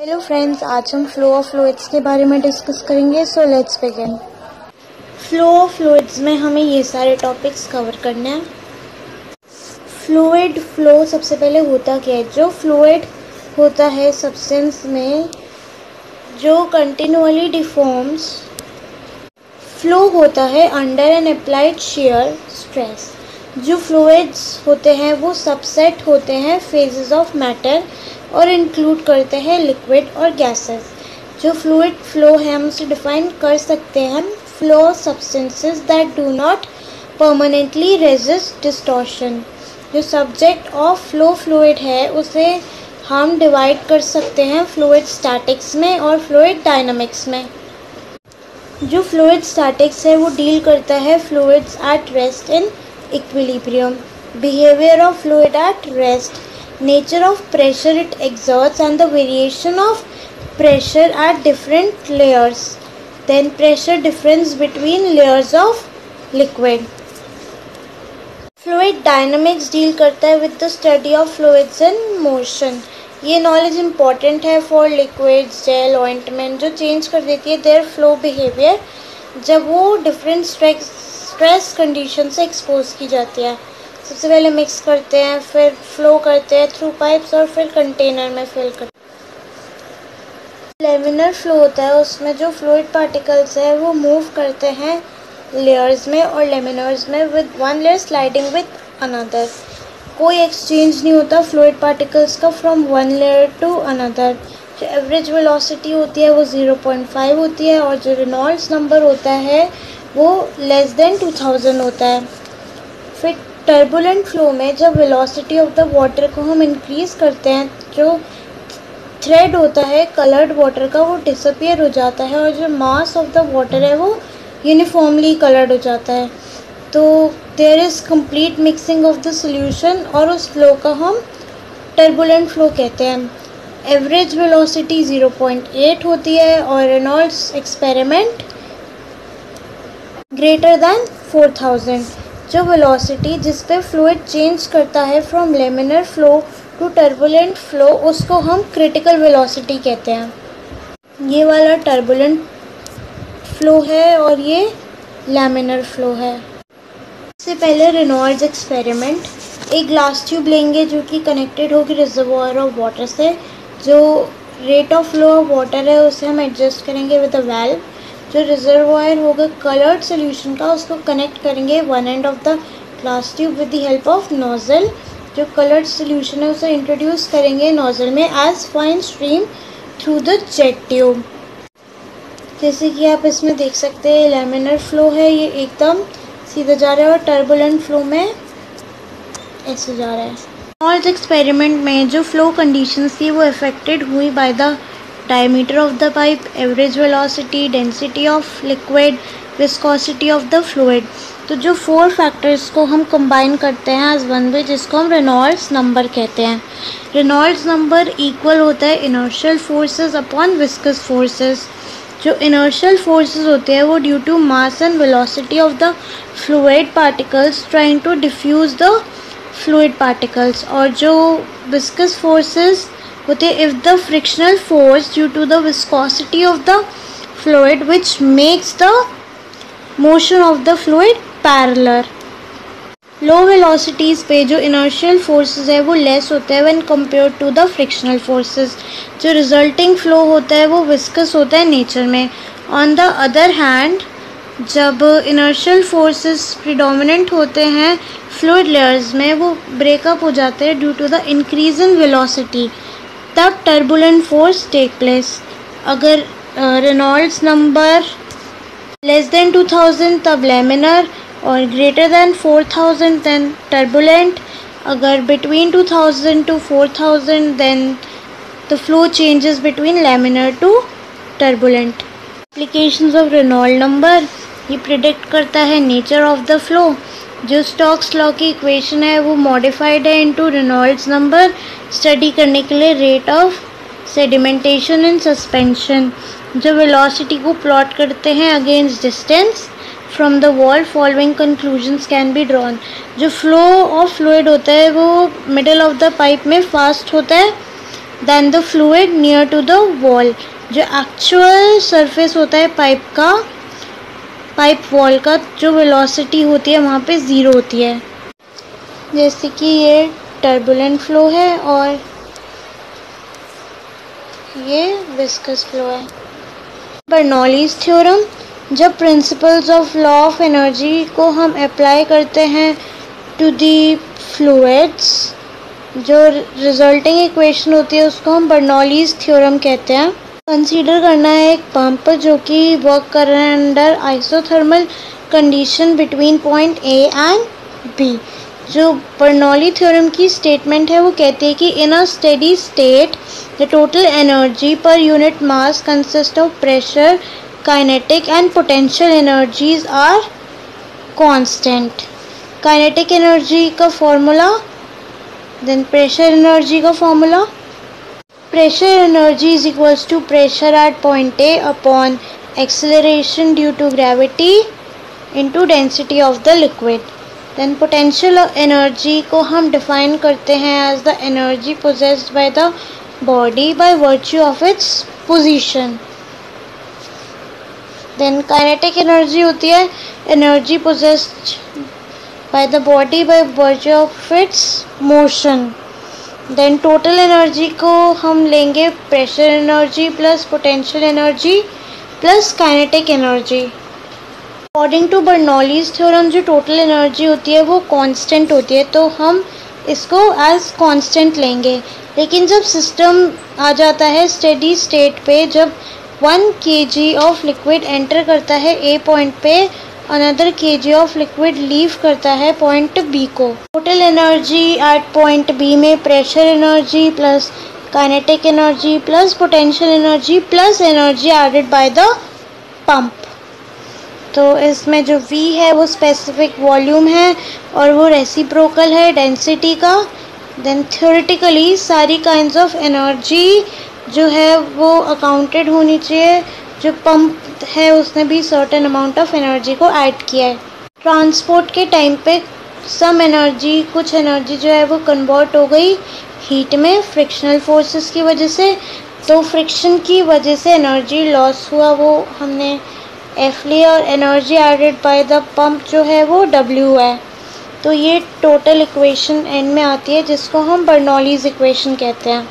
Hello friends, आज हम flow of fluids के बारे में डिस्कस करेंगे। So let's begin. Flow of fluids में हमें ये सारे टॉपिक्स कवर करने हैं। फ्लूइड फ्लो सबसे पहले होता क्या है? जो फ्लूइड होता है सब्सटेंस में जो कंटिन्यूअली डिफॉर्म्स, फ्लो होता है under N applied shear stress. जो फ्लूइड्स होते हैं वो सबसेट होते हैं फेजेस ऑफ मैटर और इंक्लूड करते हैं लिक्विड और गैसेस। जो फ्लूइड फ्लो है हम उसे डिफाइन कर सकते हैं flow substances that do not permanently resist distortion. जो सब्जेक्ट ऑफ फ्लो फ्लूइड है उसे हम डिवाइड कर सकते हैं फ्लूइड स्टैटिक्स में और फ्लूइड डायनामिक्स में। जो फ्लूइड स्टैटिक्स है वो डील करता है fluids at rest in equilibrium, behaviour of fluid at rest, nature of pressure it exerts and the variation of pressure at different layers, then pressure difference between layers of liquid. Fluid dynamics deal करता है with the study of fluids in motion. ये knowledge important है for liquids, jail, ointment, जो change कर देती है there flow behaviour जब वो डिफरेंट स्ट्रेस कंडीशन से एक्सपोज की जाती है। सबसे पहले मिक्स करते हैं, फिर फ्लो करते हैं थ्रू पाइप्स और फिर कंटेनर में फिल करते हैं। लेमिनर फ्लो होता है, उसमें जो फ्लूइड पार्टिकल्स है वो मूव करते हैं लेयर्स में और लेमिनर्स में with one layer sliding with another. कोई एक्सचेंज नहीं होता फ्लूइड पार्टिकल्स का from one layer to another. जो एवरेज वेलोसिटी होती है वो 0.5 होती है और जो रेनॉल्ड्स नंबर होता है वो लेस देन 2000 होता है। फिर टर्बुलेंट फ्लो में जब वेलोसिटी ऑफ द वाटर को हम इंक्रीज़ करते हैं, जो थ्रेड होता है कलर्ड वाटर का वो डिसअपियर हो जाता है और जो मास ऑफ द वाटर है वो यूनिफॉर्मली कलर्ड हो जाता है। तो there is complete mixing of the solution और उस फ्लो का हम टर्बुलेंट फ्लो कहते हैं। एवरेज वेलोसिटी 0.8 होती है और रेनॉल्ड्स एक्सपेरिमेंट ग्रेटर दैन 4000। जो वेलोसिटी जिस पे फ्लूइड चेंज करता है from laminar flow to turbulent flow उसको हम क्रिटिकल वेलोसिटी कहते हैं। ये वाला टर्बुलेंट फ्लो है और ये लेमिनर फ्लो है। इससे पहले रेनॉल्ड्स एक्सपेरिमेंट, एक ग्लास ट्यूब लेंगे जो कि कनेक्टेड होगी रिजर्वॉयर ऑफ वाटर से। जो rate of flow of water है उसे हम एडजस्ट करेंगे विद अ वाल्व। जो रिजर्वॉयर होगा कलर्ड सोल्यूशन का उसको कनेक्ट करेंगे one end of the glass tube with the help of nozzle. जो कलर्ड सोल्यूशन है उसे इंट्रोड्यूस करेंगे नोजल में as fine stream through the jet tube. जैसे कि आप इसमें देख सकते हैं लेमिनर फ्लो है, ये एकदम सीधा जा रहा है और टर्बुलेंट फ्लो में ऐसे जा रहा है। रेनॉल्ड्स एक्सपेरिमेंट में जो फ्लो कंडीशंस थी वो अफेक्टेड हुई by the diameter of the pipe, average velocity, density of liquid, viscosity of the fluid। तो जो 4 फैक्टर्स को हम कंबाइन करते हैं एज वन वे जिसको हम रेनॉल्ड्स नंबर कहते हैं। रेनॉल्ड्स नंबर इक्वल होता है inertial forces upon viscous forces. जो इनर्शियल फोर्सेस होते हैं वो due to mass and velocity of the fluid particles trying to diffuse the fluid particles, और जो विस्कस फोर्सेस होते हैं if the frictional force due to the viscosity of the fluid which makes the motion of the fluid parallel. Low velocities पे जो inertial forces है वो less होता है when compare to the frictional forces. जो resulting flow होता है वो विस्कस होता है नेचर में। ऑन द अदर हैंड जब इनर्शियल फोर्सेस प्रिडोमिनेंट होते हैं फ्लूइड लेयर्स में वो ब्रेकअप हो जाते हैं due to the increase in velocity, तब टर्बुलेंट फोर्स टेक प्लेस। अगर रेनॉल्ड्स नंबर लेस देन 2000 तब लेमिनर और ग्रेटर देन 4000 देन टर्बुलेंट। अगर between 2000 to 4000 then the flow changes between laminar to turbulent. Applications of Reynold number, ये predict करता है nature of the flow. जो Stokes law की equation है वो मॉडिफाइड है इनटू रेनॉल्ड्स नंबर स्टडी करने के लिए rate of sedimentation and suspension. जो वेलोसिटी को प्लॉट करते हैं against distance from the wall following conclusions can be drawn. जो फ्लो ऑफ फ्लूइड होता है वो मिडल ऑफ द पाइप में फास्ट होता है then the fluid near to the wall. जो एक्चुअल सरफेस होता है पाइप का, पाइप वॉल का, जो वेलोसिटी होती है वहाँ पे ज़ीरो होती है। जैसे कि ये टर्बुलेंट फ्लो है और ये विस्कस फ्लो है। बर्नौलीज़ थ्योरम, जब principles of law of energy को हम अप्लाई करते हैं टू दी फ्लूइड्स, जो रिजल्टिंग इक्वेशन होती है उसको हम बर्नौलीज़ थ्योरम कहते हैं। कंसीडर करना है एक पंप जो कि वर्क कर रहा है under isothermal condition between point A and B. जो बर्नौली थ्योरम की स्टेटमेंट है वो कहती है कि in a steady state the total energy per unit mass consist of pressure, kinetic and potential energies are constant. Kinetic energy का formula, then pressure energy का formula. Pressure energy is equals to pressure at point A upon acceleration due to gravity into density of the liquid. Then potential energy को हम define करते हैं as the energy possessed by the body by virtue of its position. Then kinetic energy होती है energy possessed by the body by virtue of its motion. Then total energy को हम लेंगे pressure energy plus potential energy plus kinetic energy. According to Bernoulli's theorem जो total energy होती है वो constant होती है, तो हम इसको एज कांस्टेंट लेंगे। लेकिन जब सिस्टम आ जाता है स्टेडी स्टेट पे, जब 1 kg ऑफ लिक्विड एंटर करता है ए पॉइंट पे, another kg of liquid leave करता है पॉइंट बी को। Total energy at point B में pressure energy plus kinetic energy plus potential energy plus energy added by the pump. तो इसमें जो V है वो स्पेसिफिक वॉल्यूम है और वो रेसिप्रोकल है डेंसिटी का। देन थ्योरेटिकली सारी काइंड्स ऑफ एनर्जी जो है वो अकाउंटेड होनी चाहिए। जो पंप है उसने भी सर्टेन अमाउंट ऑफ एनर्जी को ऐड किया है। ट्रांसपोर्ट के टाइम पे सम एनर्जी, कुछ एनर्जी जो है वो कन्वर्ट हो गई हीट में फ्रिक्शनल फोर्सेस की वजह से। तो फ्रिक्शन की वजह से एनर्जी लॉस हुआ, वो हमने F लिया, और energy added by the pump जो है वो W है। तो ये टोटल इक्वेशन एंड में आती है जिसको हम बर्नौलीज़ इक्वेशन कहते हैं।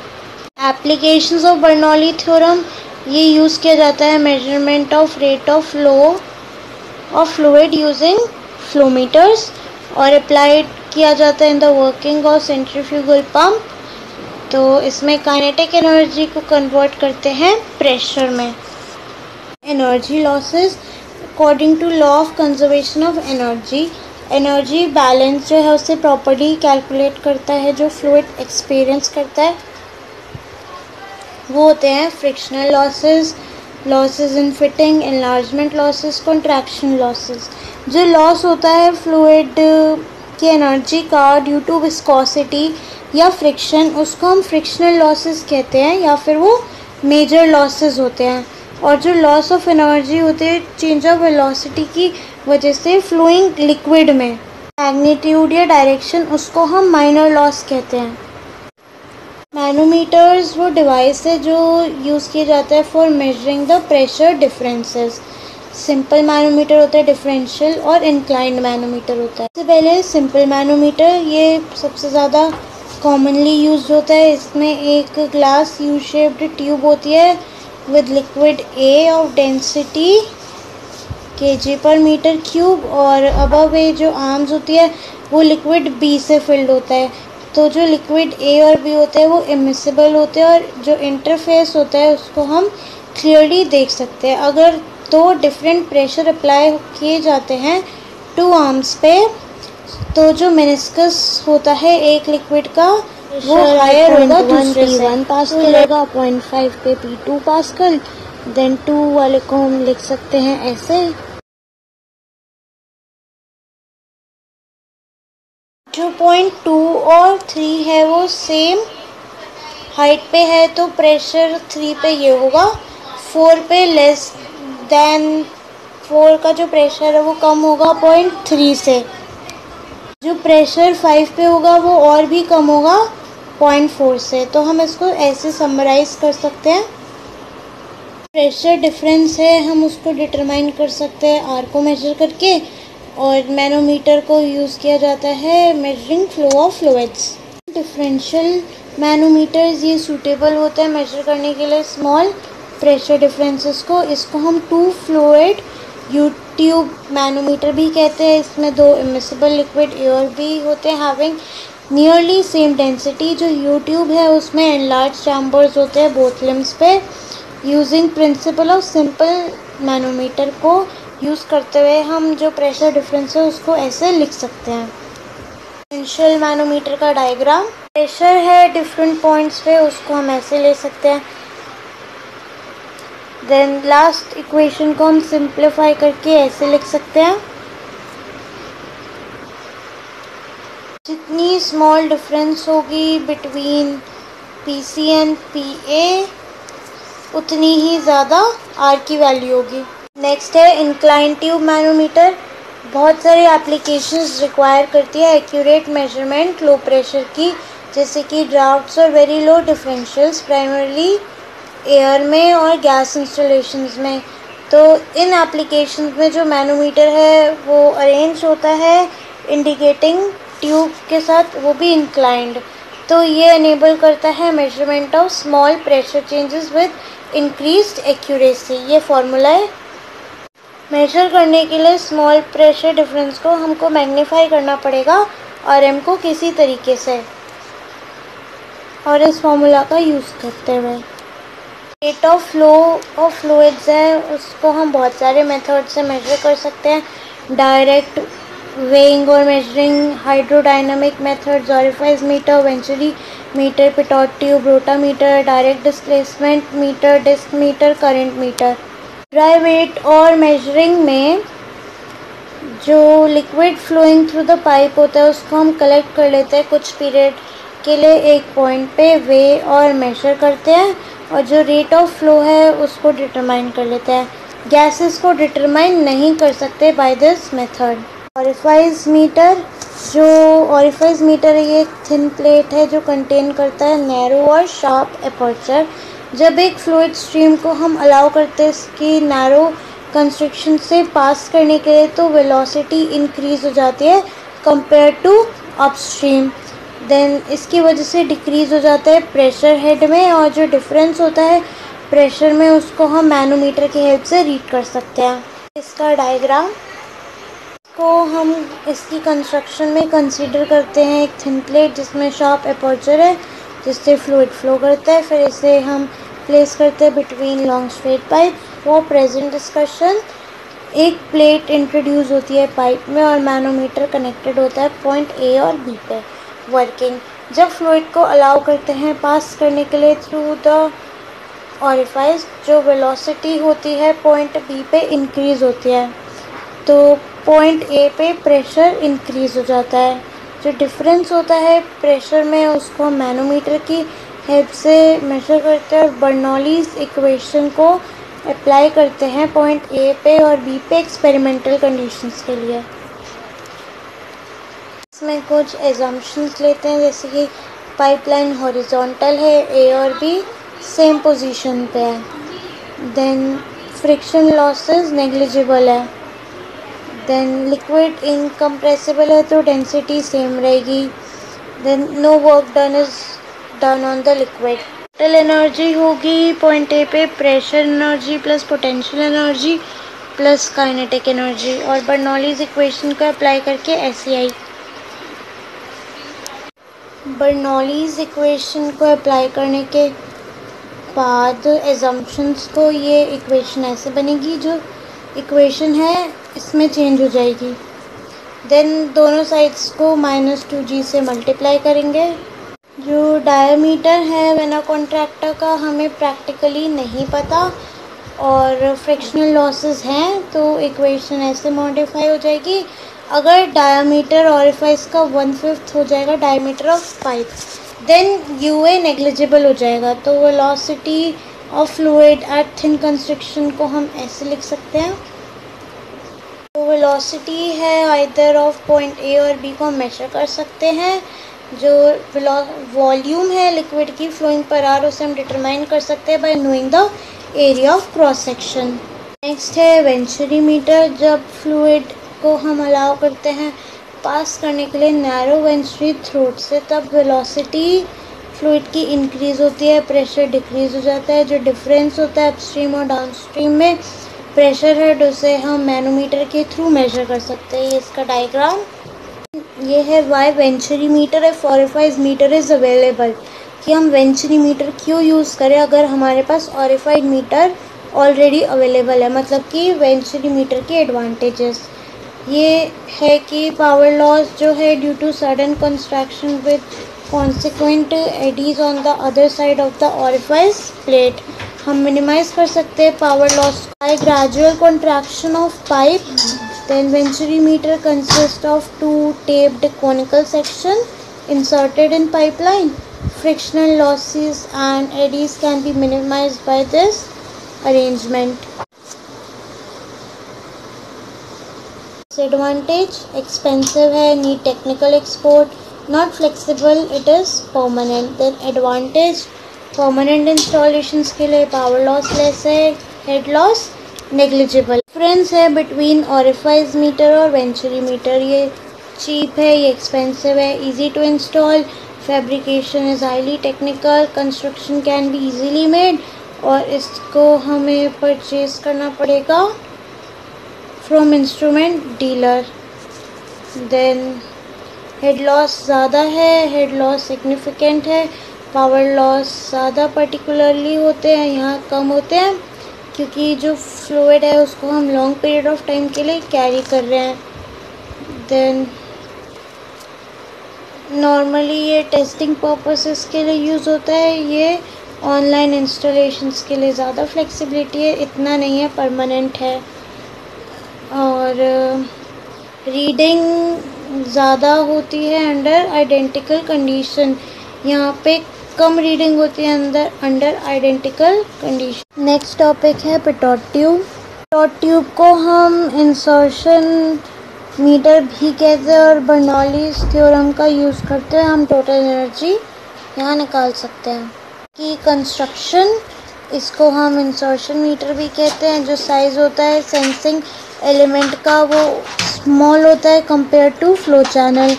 एप्लीकेशंस ऑफ बर्नौली थ्योरम, ये यूज़ किया जाता है measurement of rate of flow of fluid using flowmeters, और अप्लाइड किया जाता है in the working of centrifugal pump. तो इसमें काइनेटिक एनर्जी को कन्वर्ट करते हैं प्रेशर में। Energy losses, according to law of conservation of energy, energy balance जो है उससे प्रॉपर्ली कैलकुलेट करता है जो फ्लूइड एक्सपीरियंस करता है। वो होते हैं frictional losses, losses in fitting, enlargement losses, contraction losses. जो लॉस होता है फ्लूइड की एनर्जी का ड्यू टू विस्कोसिटी या फ्रिक्शन, उसको हम फ्रिक्शनल लॉसेस कहते हैं या फिर वो मेजर लॉसेस होते हैं। और जो लॉस ऑफ एनर्जी होते हैं चेंज ऑफ वेलोसिटी की वजह से फ्लोइंग लिक्विड में मैग्नीट्यूड या डायरेक्शन, उसको हम माइनर लॉस कहते हैं। मैनोमीटर्स वो डिवाइस है जो यूज़ किया जाता है for measuring the pressure differences. Simple manometer होता है, डिफरेंशियल और इंक्लाइंड मैनोमीटर होता है। सबसे पहले सिंपल मैनोमीटर, ये सबसे ज़्यादा कॉमनली यूज होता है। इसमें एक ग्लास यू शेप्ड ट्यूब होती है with liquid A of density kg पर मीटर क्यूब, और अबव ए जो आर्म्स होती है वो लिक्विड बी से फिल्ड होता है। तो जो लिक्विड ए और बी होते हैं वो इमिसिबल होते हैं, और जो इंटरफेस होता है उसको हम क्लियरली देख सकते हैं। अगर दो डिफरेंट प्रेशर अप्लाई किए जाते हैं टू आर्म्स पे, तो जो मेनिस्कस होता है एक लिक्विड का वो हायर होगा दूसरे से। 1 पास्कल होगा, 0.5 पे P2 पास्कल। देन 2 वाले को हम लिख सकते हैं ऐसे। जो 0.2 और 3 है वो सेम हाइट पे है, तो प्रेशर 3 पे ये होगा, 4 पे लेस देन 4 का जो प्रेशर है वो कम होगा 0.3 से। जो प्रेशर 5 पे होगा वो और भी कम होगा 0.4 से। तो हम इसको ऐसे समराइज़ कर सकते हैं। प्रेशर डिफरेंस है, हम उसको डिटरमाइन कर सकते हैं आर को मेजर करके, और मैनोमीटर को यूज़ किया जाता है measuring flow of fluids. Differential manometers ये सूटेबल होते हैं मेजर करने के लिए स्मॉल प्रेशर डिफरेंसेस को। इसको हम two fluid U tube manometer भी कहते हैं। इसमें दो इमिसिबल लिक्विड एयर भी होते हैं हैविंग नियरली सेम डेंसिटी। जो यू ट्यूब है उसमें एनलार्ज चैम्बर्स होते हैं बोथ लिम्स पे। Using principle of simple manometer को यूज़ करते हुए हम जो प्रेशर डिफरेंस है उसको ऐसे लिख सकते हैं। डिफरेंशियल मैनोमीटर का डायग्राम, प्रेशर है डिफरेंट पॉइंट्स पे, उसको हम ऐसे ले सकते हैं। देन लास्ट इक्वेशन को हम सिंप्लीफाई करके ऐसे लिख सकते हैं। जितनी स्मॉल डिफरेंस होगी बिटवीन PC एंड PA उतनी ही ज़्यादा R की वैल्यू होगी। नेक्स्ट है इंक्लाइन ट्यूब मैनोमीटर। बहुत सारी एप्लीकेशंस रिक्वायर करती है एक्यूरेट मेजरमेंट लो प्रेशर की, जैसे कि ड्राफ्ट्स और very low differentials, primarily air में और गैस इंस्टॉलेशंस में। तो इन एप्लीकेशंस में जो मैनोमीटर है वो अरेंज होता है इंडिकेटिंग ट्यूब के साथ, वो भी इंक्लाइंड। तो ये एनेबल करता है measurement of small pressure changes with increased accuracy. ये फॉर्मूला है। मेजर करने के लिए स्मॉल प्रेशर डिफरेंस को हमको मैग्नीफाई करना पड़ेगा RM को किसी तरीके से, और इस फॉर्मूला का यूज़ करते हुए। Rate of flow of fluids है, उसको हम बहुत सारे मेथड से मेजर कर सकते हैं। डायरेक्ट वेइंग और measuring, hydrodynamic methods, orifice meter, venturi meter, pitot tube, rotameter, direct displacement meter, disc meter, current meter. Dry weight और मेजरिंग में जो liquid flowing through the pipe होता है उसको हम कलेक्ट कर लेते हैं कुछ पीरियड के लिए एक पॉइंट पे, वे और मेजर करते हैं, और जो रेट ऑफ फ्लो है उसको डिटरमाइन कर लेते हैं। गैसेस को डिटरमाइन नहीं कर सकते by this method. Orifice meter, जो ऑरिफाइस मीटर है ये एक थिन प्लेट है जो कंटेन करता है नैरो और शार्प एपर्चर। जब एक फ्लूइड स्ट्रीम को हम अलाउ करते हैं इसकी नैरो कंस्ट्रक्शन से पास करने के लिए, तो वेलोसिटी इंक्रीज़ हो जाती है कंपेयर टू अपस्ट्रीम। देन इसकी वजह से डिक्रीज़ हो जाता है प्रेशर हेड में, और जो डिफरेंस होता है प्रेशर में उसको हम मैनोमीटर की हेल्प से रीड कर सकते हैं। इसका डायग्राम को हम इसकी कंस्ट्रक्शन में कंसीडर करते हैं एक थिन प्लेट जिसमें शार्प एपर्चर है जिससे फ्लूइड फ्लो करता है। फिर इसे हम प्लेस करते हैं between long straight pipe. For present discussion एक प्लेट इंट्रोड्यूस होती है पाइप में और मैनोमीटर कनेक्टेड होता है पॉइंट A और B पे। वर्किंग, जब फ्लूइड को अलाउ करते हैं पास करने के लिए थ्रू द ऑरिफाइस, जो वेलोसिटी होती है पॉइंट B पे इंक्रीज़ होती है, तो पॉइंट A पे प्रेशर इंक्रीज़ हो जाता है। जो डिफरेंस होता है प्रेशर में उसको हम मैनोमीटर की हेल्प से मेजर करते हैं और बर्नौलीज़ इक्वेशन को अप्लाई करते हैं पॉइंट A पे और B पे एक्सपेरिमेंटल कंडीशंस के लिए। इसमें कुछ एजम्पशंस लेते हैं, जैसे कि पाइपलाइन हॉरिजॉन्टल है, A और B सेम पोजीशन पे है। देन फ्रिक्शन लॉसेस नेग्लिजिबल है। देन लिक्विड इनकम्प्रेसिबल है तो डेंसिटी सेम रहेगी। Then no work done on the liquid. Total energy होगी पॉइंट A पे pressure energy plus potential energy plus kinetic energy, और Bernoulli's equation को अप्लाई करके ऐसी आई। बर्नौलीज़ इक्वेशन को अप्लाई करने के बाद एजम्पशंस को ये इक्वेशन ऐसे बनेगी, जो इक्वेशन है इसमें चेंज हो जाएगी। देन दोनों साइड्स को -2g से मल्टीप्लाई करेंगे। जो डायमीटर है वेना कॉन्ट्रैक्टर का हमें प्रैक्टिकली नहीं पता, और फ्रिक्शनल लॉसेस हैं तो इक्वेशन ऐसे मॉडिफाई हो जाएगी। अगर डायमीटर ऑरिफाइस का 1/5 हो जाएगा diameter of pipe, then UA negligible हो जाएगा। तो velocity of fluid at thin construction को हम ऐसे लिख सकते हैं। तो वेलोसिटी है आइदर ऑफ पॉइंट A और B को हम मेजर कर सकते हैं जो वॉल्यूम है लिक्विड की फ्लोइंग पर आर, उसे हम डिटरमाइन कर सकते हैं bye knowing the area of cross section. Next है वेंचुरीमीटर। जब फ्लूइड को हम अलाउ करते हैं पास करने के लिए नैरो वेंचुरी थ्रोट से, तब वेलोसिटी फ्लूइड की इंक्रीज़ होती है, प्रेशर डिक्रीज़ हो जाता है। जो डिफरेंस होता है अपस्ट्रीम और डाउनस्ट्रीम में प्रेशर हेड, उसे हम मैनोमीटर के थ्रू मेजर कर सकते हैं। इसका डायग्राम ये है वाई वेंचुरीमीटर है 45 मीटर इज़ अवेलेबल, कि हम वेंचुरीमीटर क्यों यूज़ करें अगर हमारे पास ऑरिफाइड मीटर ऑलरेडी अवेलेबल है। मतलब कि वेंचुरीमीटर के एडवांटेजेस ये है कि पावर लॉस जो है due to sudden construction with consequent eddies on the other side of the orifice plate, हम मिनिमाइज कर सकते हैं power loss by gradual contraction of pipe. Then venturimeter consists of two taped conical sections inserted in pipeline. Frictional losses and eddies can be minimized by this arrangement. Disadvantage: expensive है, need technical export, not flexible, it is permanent. Then advantage: permanent installations के लिए power loss less है, head loss negligible. Difference है between orifice meter और venturimeter. ये cheap है, ये expensive है। Easy to install, fabrication is highly technical, construction can be easily made, और इसको हमें परचेज करना पड़ेगा from instrument dealer. Then head loss ज़्यादा है, हेड लॉस सिग्निफिकेंट है। पावर लॉस ज़्यादा पर्टिकुलरली होते हैं, यहाँ कम होते हैं क्योंकि जो फ्लूइड है उसको हम लॉन्ग पीरियड ऑफ टाइम के लिए कैरी कर रहे हैं। देन नॉर्मली ये टेस्टिंग पर्पसेस के लिए यूज़ होता है, ये ऑनलाइन इंस्टॉलेशंस के लिए ज़्यादा फ्लेक्सिबिलिटी है, इतना नहीं है, परमानेंट है। और रीडिंग ज़्यादा होती है अंडर आइडेंटिकल कंडीशन, यहाँ पे कम रीडिंग होती है under identical condition. Next topic है पिटोट ट्यूब। पिटोट ट्यूब को हम इंसर्शन मीटर भी कहते हैं और बर्नौलीज़ थ्योरम का यूज़ करते हैं हम टोटल एनर्जी यहाँ निकाल सकते हैं। की कंस्ट्रक्शन, इसको हम इंसर्शन मीटर भी कहते हैं। जो साइज़ होता है सेंसिंग एलिमेंट का वो स्मॉल होता है कंपेयर टू फ्लो चैनल।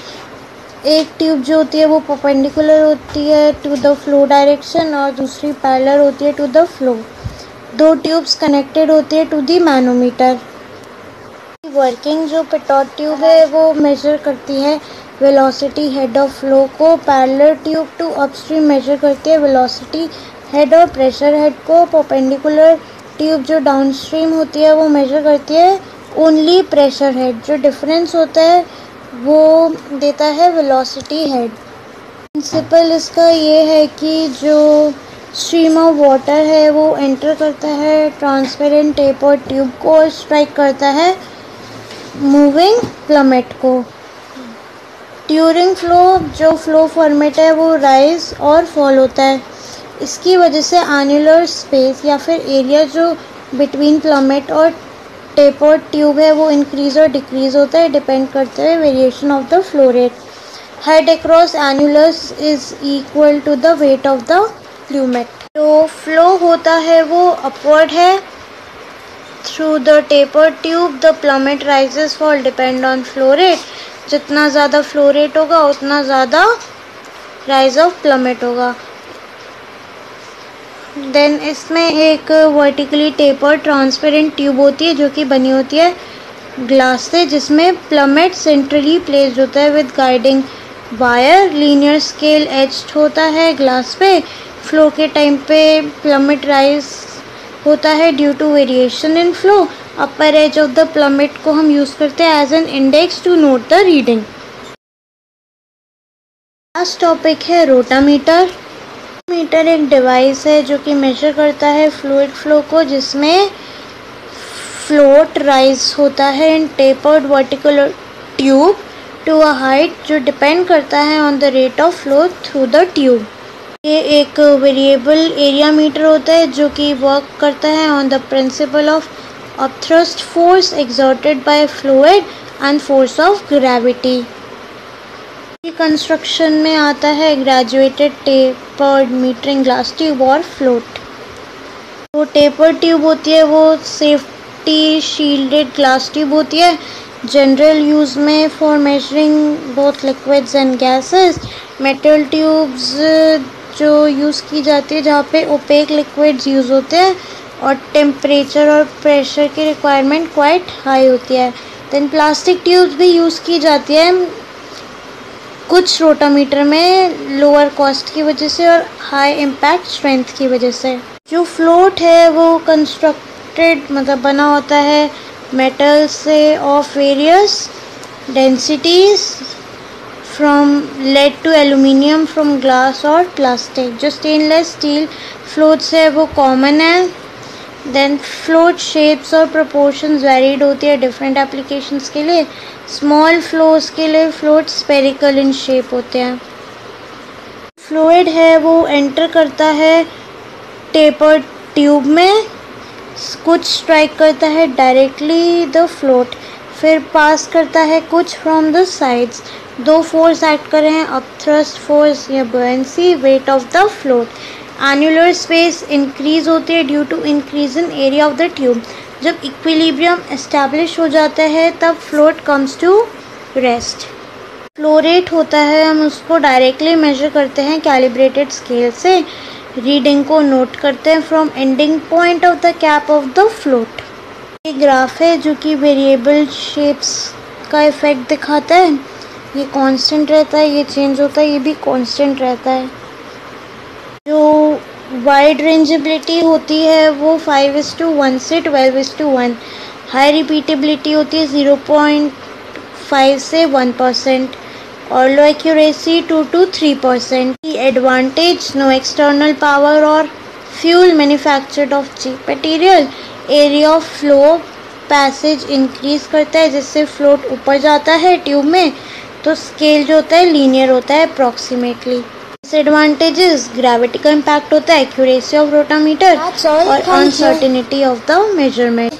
एक ट्यूब जो होती है वो परपेंडिकुलर होती है टू द फ्लो डायरेक्शन और दूसरी पैरेलल होती है टू द फ्लो। दो ट्यूब्स कनेक्टेड होती है टू द मैनोमीटर। वर्किंग, जो पिटोट ट्यूब है वो मेजर करती है वेलोसिटी हेड ऑफ फ्लो को। Parallel tube to upstream measure करती है वेलोसिटी हेड और प्रेशर हेड को। परपेंडिकुलर ट्यूब जो डाउनस्ट्रीम होती है वो मेजर करती है ओनली प्रेशर हेड। जो डिफरेंस होता है वो देता है वेलोसिटी हेड। प्रिंसिपल इसका ये है कि जो स्ट्रीम ऑफ वाटर है वो एंटर करता है ट्रांसपेरेंट टेपर ट्यूब को और स्ट्राइक करता है मूविंग प्लमेट को। ड्यूरिंग फ्लो जो फ्लो फॉर्मेट है वो राइज और फॉल होता है। इसकी वजह से एन्युलर स्पेस या फिर एरिया जो बिटवीन प्लमेट और टेपर्ड ट्यूब है वो इंक्रीज और डिक्रीज होता है डिपेंड करते हुए variation of the flow rate. Head across annulus is equal to the weight of the plummet. जो फ्लो होता है वो अपवर्ड है through the tapered tube. The plummet rises fall depend on flow rate. जितना ज़्यादा flow rate होगा उतना ज़्यादा राइज ऑफ प्लमेट होगा। देन इसमें एक वर्टिकली टेपर ट्रांसपेरेंट ट्यूब होती है जो कि बनी होती है ग्लास से, जिसमें प्लमेट सेंट्रली प्लेस्ड होता है with guiding wire. Linear scale aged होता है ग्लास पे। फ्लो के टाइम पे प्लमेट राइज होता है due to variation in flow. Upper edge of the plummet को हम यूज़ करते हैं as an index to note the reading. Last topic है रोटामीटर। मीटर एक डिवाइस है जो कि मेजर करता है फ्लूइड फ्लो को, जिसमें फ्लोट राइज होता है in tapered vertical tube to a height जो डिपेंड करता है on the rate of flow through the tube. ये एक वेरिएबल एरिया मीटर होता है जो कि वर्क करता है on the principle of upthrust force exerted by fluid and force of gravity. ये कंस्ट्रक्शन में आता है graduated tapered metering glass tube और फ्लोट। वो टेपर्ड ट्यूब होती है वो सेफ्टी शील्डेड ग्लास ट्यूब होती है, जनरल यूज़ में for measuring both liquids and gases. Metal tubes जो यूज़ की जाती है जहाँ पे ओपेक लिक्विड्स यूज़ होते हैं और टेम्परेचर और प्रेशर की रिक्वायरमेंट क्वाइट हाई होती है। देन प्लास्टिक ट्यूब्स भी यूज़ की जाती है कुछ रोटामीटर में लोअर कॉस्ट की वजह से और हाई इम्पैक्ट स्ट्रेंथ की वजह से। जो फ्लोट है वो कंस्ट्रक्टेड मतलब बना होता है मेटल से of various densities from led to aluminium from glass और प्लास्टिक। जो स्टेनलेस स्टील फ्लोट्स है वो कॉमन है। देन फ्लोट शेप्स और प्रोपोर्शंस वेरीड होती है डिफरेंट एप्लीकेशंस के लिए। स्मॉल फ्लोस के लिए फ्लोट स्पेरिकल इन शेप होते हैं। फ्लूइड है वो एंटर करता है टेपर्ड ट्यूब में, कुछ स्ट्राइक करता है डायरेक्टली द फ्लोट, फिर पास करता है कुछ फ्रॉम द साइड्स। दो फोर्स एक्ट कर रहे हैं, अपथ्रस्ट फोर्स या buoyancy, weight of the float. Annular space increase होती है due to increase in area of the tube. जब इक्विलिब्रियम एस्टैब्लिश हो जाता है तब float comes to rest. Flow rate होता है, हम उसको डायरेक्टली मेजर करते हैं कैलिब्रेटेड स्केल से। रीडिंग को नोट करते हैं from ending point of the cap of the float. ये ग्राफ है जो कि वेरिएबल शेप्स का इफेक्ट दिखाता है। ये कांस्टेंट रहता है, ये चेंज होता है, ये भी कांस्टेंट रहता है। जो वाइड रेंजेबिलिटी होती है वो 5:1 से 12:1। हाई रिपीटेबिलिटी होती है 0.5 से 1% और लो एक्यूरेसी 2 to 3%। की एडवांटेज, नो एक्सटर्नल पावर और fuel manufactured of cheap material. Area of flow passage increase करता है जिससे फ्लोट ऊपर जाता है ट्यूब में, तो स्केल जो होता है लीनियर होता है अप्रॉक्सीमेटली। डिसएडवांटेजेस, ग्रेविटी का इम्पैक्ट होता है, एक्यूरेसी ऑफ रोटामीटर और अनसर्टेनिटी ऑफ द मेजरमेंट।